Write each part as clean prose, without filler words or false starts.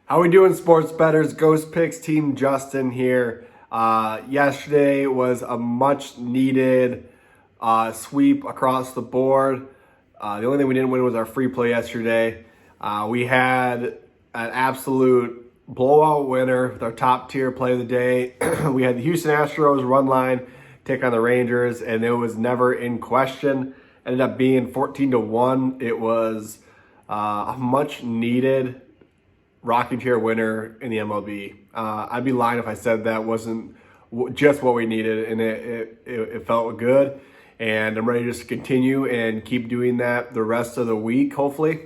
How we doing, sports bettors? Ghost Picks Team Justin here. Yesterday was a much needed sweep across the board. The only thing we didn't win was our free play yesterday. We had an absolute blowout winner with our top tier play of the day. We had the Houston Astros run line take on the Rangers, and it was never in question. Ended up being 14-1. It was a much needed rocking chair winner in the MLB. I'd be lying if I said that wasn't just what we needed, and it felt good. And I'm ready to just continue and keep doing that the rest of the week, hopefully.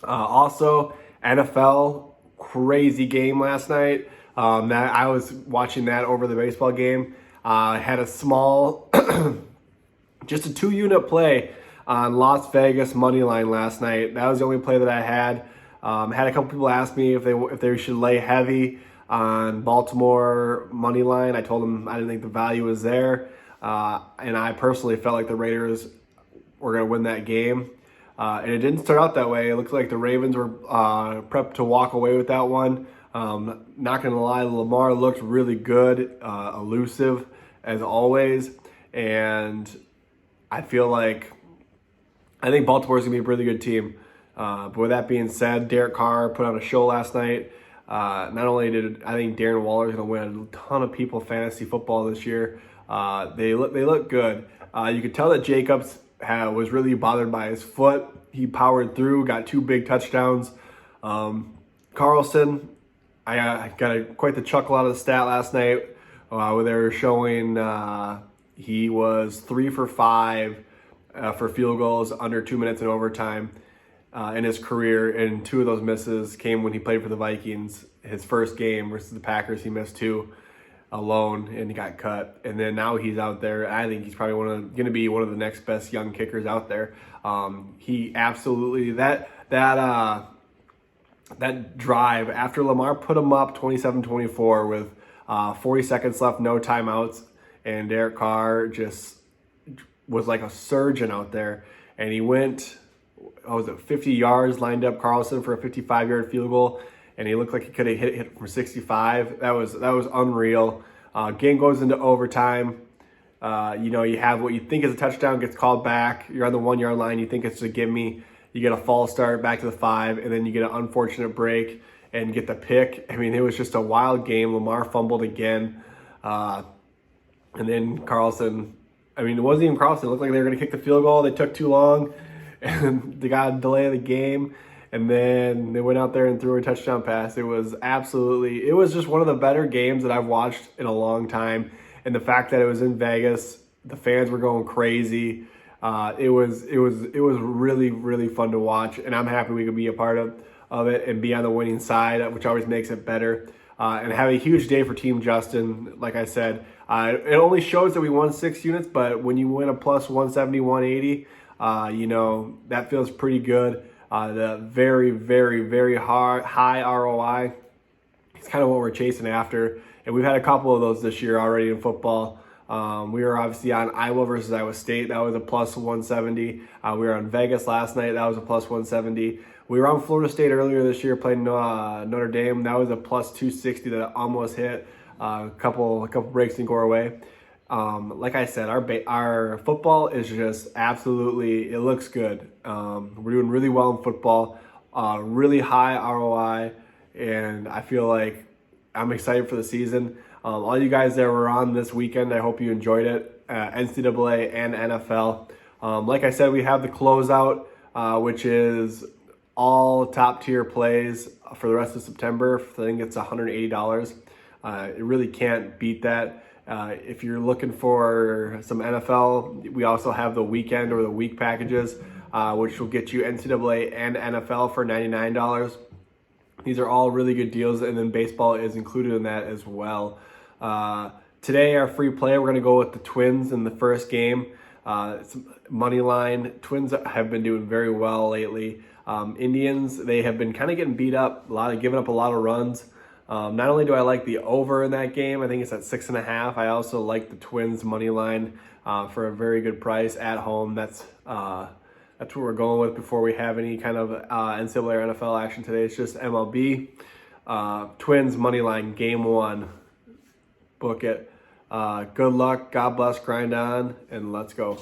Also, NFL, crazy game last night. That I was watching that over the baseball game. Had a small, just a 2-unit play on Las Vegas money line last night. That was the only play that I had. Had a couple people ask me if they should lay heavy on Baltimore money line. I told them I didn't think the value was there, and I personally felt like the Raiders were going to win that game. And it didn't start out that way. It looked like the Ravens were prepped to walk away with that one. Not going to lie, Lamar looked really good, elusive as always, and I think Baltimore's going to be a really good team. But with that being said, Derek Carr put on a show last night. Not only did I think Darren Waller is going to win a ton of people fantasy football this year, they look good. You could tell that Jacobs was really bothered by his foot. He powered through, got 2 big touchdowns. Carlson, I got quite the chuckle out of the stat last night where they were showing he was 3 for 5 for field goals under 2 minutes in overtime in his career, and 2 of those misses came when he played for the Vikings. His first game versus the Packers, he missed 2 alone, and he got cut. And then now he's out there. I think he's probably going to be one of the next best young kickers out there. He absolutely that drive after Lamar put him up 27-24 with 40 seconds left, no timeouts, and Derek Carr just was like a surgeon out there, and he went 50 yards, lined up Carlson for a 55-yard field goal, and he looked like he could have hit from 65. That was unreal. Game goes into overtime. You have what you think is a touchdown, gets called back. You're on the 1-yard line. You think it's a gimme. You get a false start back to the 5, and then you get an unfortunate break and get the pick. I mean, it was just a wild game. Lamar fumbled again. And then Carlson, I mean, it wasn't even Carlson. It looked like they were going to kick the field goal. They took too long, and they got a delay of the game. And then they went out there and threw a touchdown pass. It was just one of the better games that I've watched in a long time. And the fact that it was in Vegas, the fans were going crazy. It was really, really fun to watch, and I'm happy we could be a part of it and be on the winning side, which always makes it better. And have a huge day for Team Justin. Like I said, it only shows that we won 6 units, but when you win a plus 170, 180, that feels pretty good. The very, very, very high ROI. It's kind of what we're chasing after, and we've had a couple of those this year already in football. We were obviously on Iowa versus Iowa State. That was a plus 170. We were on Vegas last night. That was a plus 170. We were on Florida State earlier this year playing Notre Dame. That was a plus 260 that almost hit. A couple breaks didn't go our way. Like I said, our football is just absolutely, it looks good. We're doing really well in football, really high ROI, and I feel like I'm excited for the season. All you guys that were on this weekend, I hope you enjoyed it, NCAA and NFL. Like I said, we have the closeout, which is all top tier plays for the rest of September. I think it's $180. It really can't beat that. If you're looking for some NFL, we also have the weekend or the week packages, which will get you NCAA and NFL for $99. These are all really good deals, and then baseball is included in that as well. Today, our free play, we're going to go with the Twins in the first game. It's money line. Twins have been doing very well lately. Indians, they have been kind of getting beat up, giving up a lot of runs. Not only do I like the over in that game, I think it's at 6.5. I also like the Twins money line for a very good price at home. That's what we're going with before we have any kind of NCAA or NFL action today. It's just MLB. Twins money line, game 1. Book it. Good luck. God bless. Grind on, and let's go.